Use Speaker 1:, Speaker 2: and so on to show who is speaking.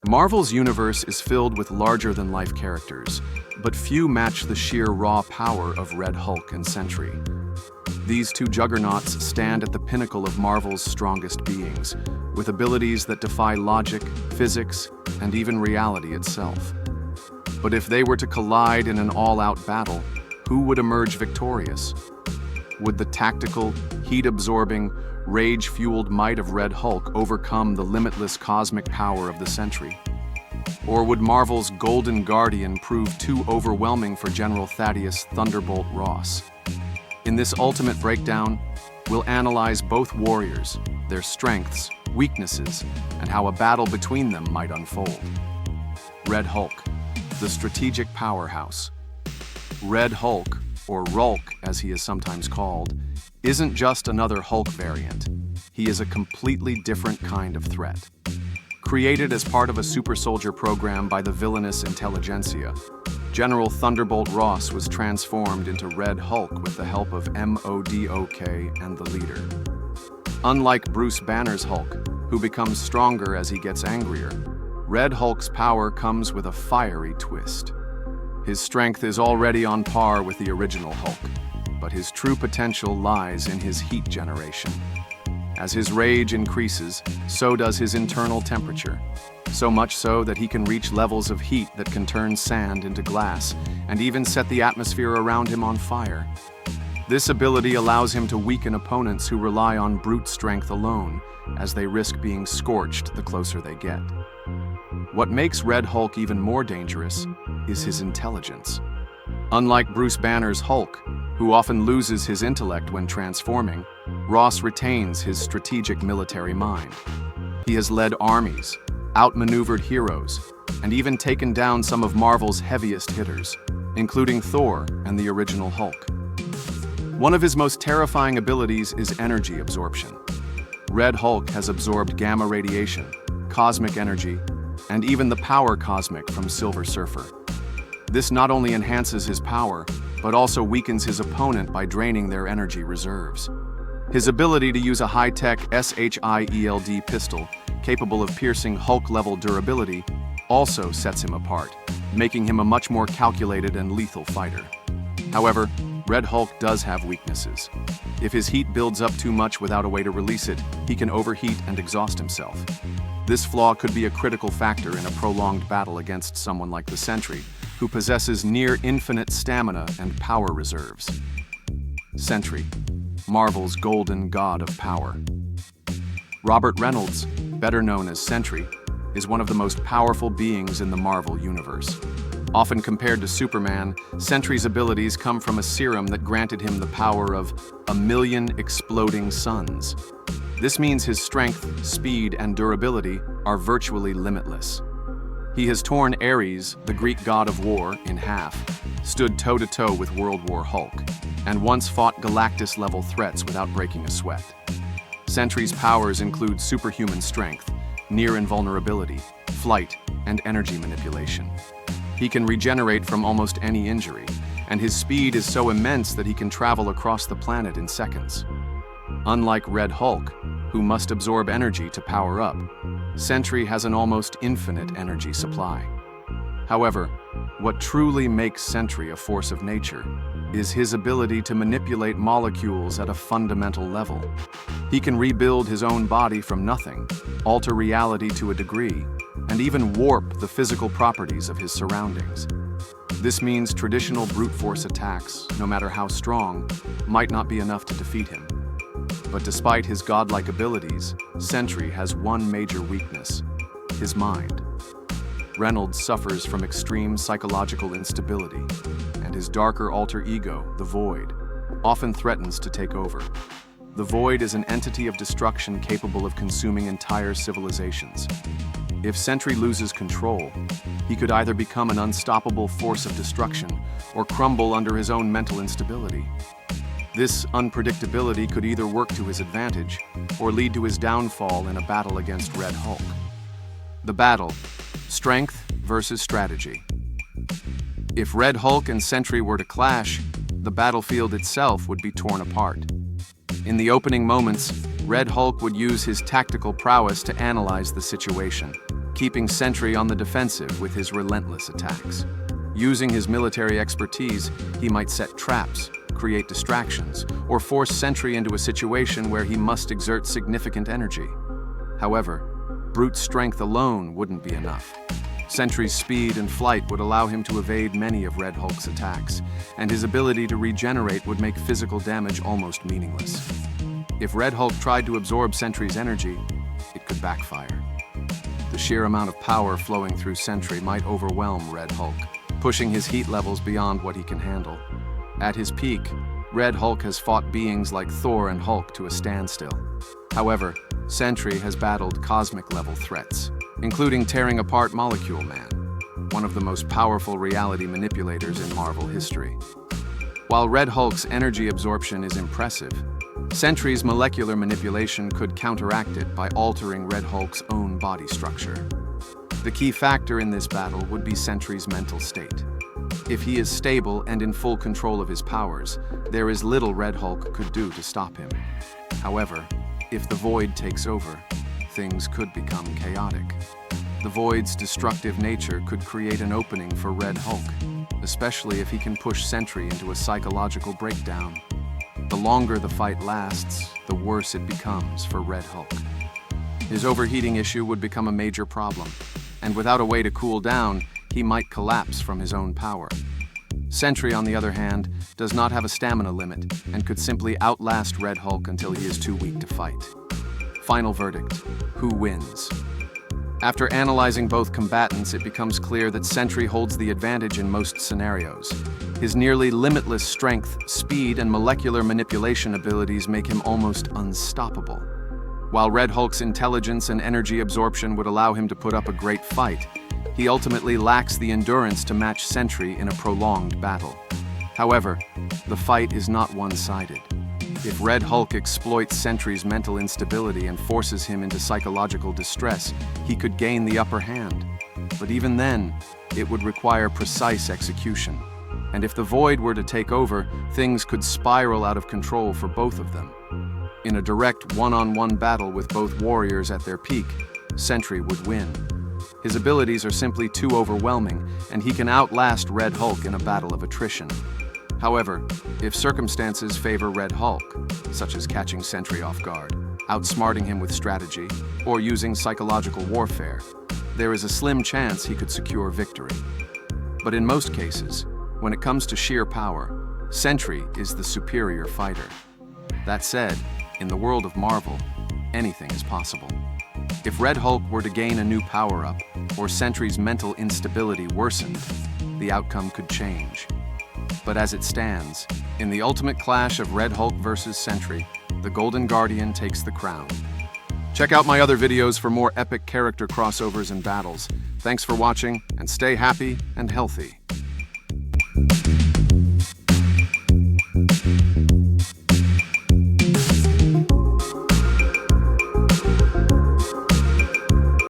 Speaker 1: Marvel's universe is filled with larger-than-life characters, but few match the sheer raw power of Red Hulk and Sentry. These two juggernauts stand at the pinnacle of Marvel's strongest beings, with abilities that defy logic, physics, and even reality itself. But if they were to collide in an all-out battle, who would emerge victorious? Would the tactical, heat-absorbing, rage-fueled might of Red Hulk overcome the limitless cosmic power of the Sentry? Or would Marvel's Golden Guardian prove too overwhelming for General Thaddeus Thunderbolt Ross? In this ultimate breakdown, we'll analyze both warriors, their strengths, weaknesses, and how a battle between them might unfold. Red Hulk, the strategic powerhouse. Red Hulk, or Rulk as he is sometimes called, isn't just another Hulk variant. He is a completely different kind of threat. Created as part of a super soldier program by the villainous intelligentsia, General Thunderbolt Ross was transformed into Red Hulk with the help of MODOK and the leader. Unlike Bruce Banner's Hulk, who becomes stronger as he gets angrier, Red Hulk's power comes with a fiery twist. His strength is already on par with the original Hulk, but his true potential lies in his heat generation. As his rage increases, so does his internal temperature, so much so that he can reach levels of heat that can turn sand into glass and even set the atmosphere around him on fire. This ability allows him to weaken opponents who rely on brute strength alone, as they risk being scorched the closer they get. What makes Red Hulk even more dangerous is his intelligence. Unlike Bruce Banner's Hulk, who often loses his intellect when transforming, Ross retains his strategic military mind. He has led armies, outmaneuvered heroes, and even taken down some of Marvel's heaviest hitters, including Thor and the original Hulk. One of his most terrifying abilities is energy absorption. Red Hulk has absorbed gamma radiation, cosmic energy, and even the power cosmic from Silver Surfer. This not only enhances his power, but also weakens his opponent by draining their energy reserves. His ability to use a high-tech SHIELD pistol, capable of piercing Hulk-level durability, also sets him apart, making him a much more calculated and lethal fighter. However, Red Hulk does have weaknesses. If his heat builds up too much without a way to release it, he can overheat and exhaust himself. This flaw could be a critical factor in a prolonged battle against someone like the Sentry, who possesses near-infinite stamina and power reserves. Sentry, Marvel's golden god of power. Robert Reynolds, better known as Sentry, is one of the most powerful beings in the Marvel universe. Often compared to Superman, Sentry's abilities come from a serum that granted him the power of 1,000,000 exploding suns. This means his strength, speed, and durability are virtually limitless. He has torn Ares, the Greek god of war, in half, stood toe-to-toe with World War Hulk, and once fought Galactus-level threats without breaking a sweat. Sentry's powers include superhuman strength, near invulnerability, flight, and energy manipulation. He can regenerate from almost any injury, and his speed is so immense that he can travel across the planet in seconds. Unlike Red Hulk, who must absorb energy to power up, Sentry has an almost infinite energy supply. However, what truly makes Sentry a force of nature is his ability to manipulate molecules at a fundamental level. He can rebuild his own body from nothing, alter reality to a degree, and even warp the physical properties of his surroundings. This means traditional brute force attacks, no matter how strong, might not be enough to defeat him. But despite his godlike abilities, Sentry has one major weakness: his mind. Reynolds suffers from extreme psychological instability, and his darker alter ego, the Void, often threatens to take over. The Void is an entity of destruction capable of consuming entire civilizations. If Sentry loses control, he could either become an unstoppable force of destruction or crumble under his own mental instability. This unpredictability could either work to his advantage or lead to his downfall in a battle against Red Hulk. The battle: strength versus strategy. If Red Hulk and Sentry were to clash, the battlefield itself would be torn apart. In the opening moments, Red Hulk would use his tactical prowess to analyze the situation. keeping Sentry on the defensive with his relentless attacks. Using his military expertise, he might set traps, create distractions, or force Sentry into a situation where he must exert significant energy. However, brute strength alone wouldn't be enough. Sentry's speed and flight would allow him to evade many of Red Hulk's attacks, and his ability to regenerate would make physical damage almost meaningless. If Red Hulk tried to absorb Sentry's energy, it could backfire. The sheer amount of power flowing through Sentry might overwhelm Red Hulk, pushing his heat levels beyond what he can handle. At his peak, Red Hulk has fought beings like Thor and Hulk to a standstill. However, Sentry has battled cosmic-level threats, including tearing apart Molecule Man, one of the most powerful reality manipulators in Marvel history. While Red Hulk's energy absorption is impressive, Sentry's molecular manipulation could counteract it by altering Red Hulk's own body structure. The key factor in this battle would be Sentry's mental state. If he is stable and in full control of his powers, there is little Red Hulk could do to stop him. However, if the Void takes over, things could become chaotic. The Void's destructive nature could create an opening for Red Hulk, especially if he can push Sentry into a psychological breakdown. The longer the fight lasts, the worse it becomes for Red Hulk. His overheating issue would become a major problem, and without a way to cool down, he might collapse from his own power. Sentry, on the other hand, does not have a stamina limit and could simply outlast Red Hulk until he is too weak to fight. Final verdict: who wins? After analyzing both combatants, it becomes clear that Sentry holds the advantage in most scenarios. His nearly limitless strength, speed, and molecular manipulation abilities make him almost unstoppable. While Red Hulk's intelligence and energy absorption would allow him to put up a great fight, he ultimately lacks the endurance to match Sentry in a prolonged battle. However, the fight is not one-sided. If Red Hulk exploits Sentry's mental instability and forces him into psychological distress, he could gain the upper hand. But even then, it would require precise execution. And if the Void were to take over, things could spiral out of control for both of them. In a direct one-on-one battle with both warriors at their peak, Sentry would win. His abilities are simply too overwhelming, and he can outlast Red Hulk in a battle of attrition. However, if circumstances favor Red Hulk, such as catching Sentry off guard, outsmarting him with strategy, or using psychological warfare, there is a slim chance he could secure victory. But in most cases, when it comes to sheer power, Sentry is the superior fighter. That said, in the world of Marvel, anything is possible. If Red Hulk were to gain a new power-up, or Sentry's mental instability worsened, the outcome could change. But as it stands, in the ultimate clash of Red Hulk versus Sentry, the Golden Guardian takes the crown. Check out my other videos for more epic character crossovers and battles. Thanks for watching, and stay happy and healthy.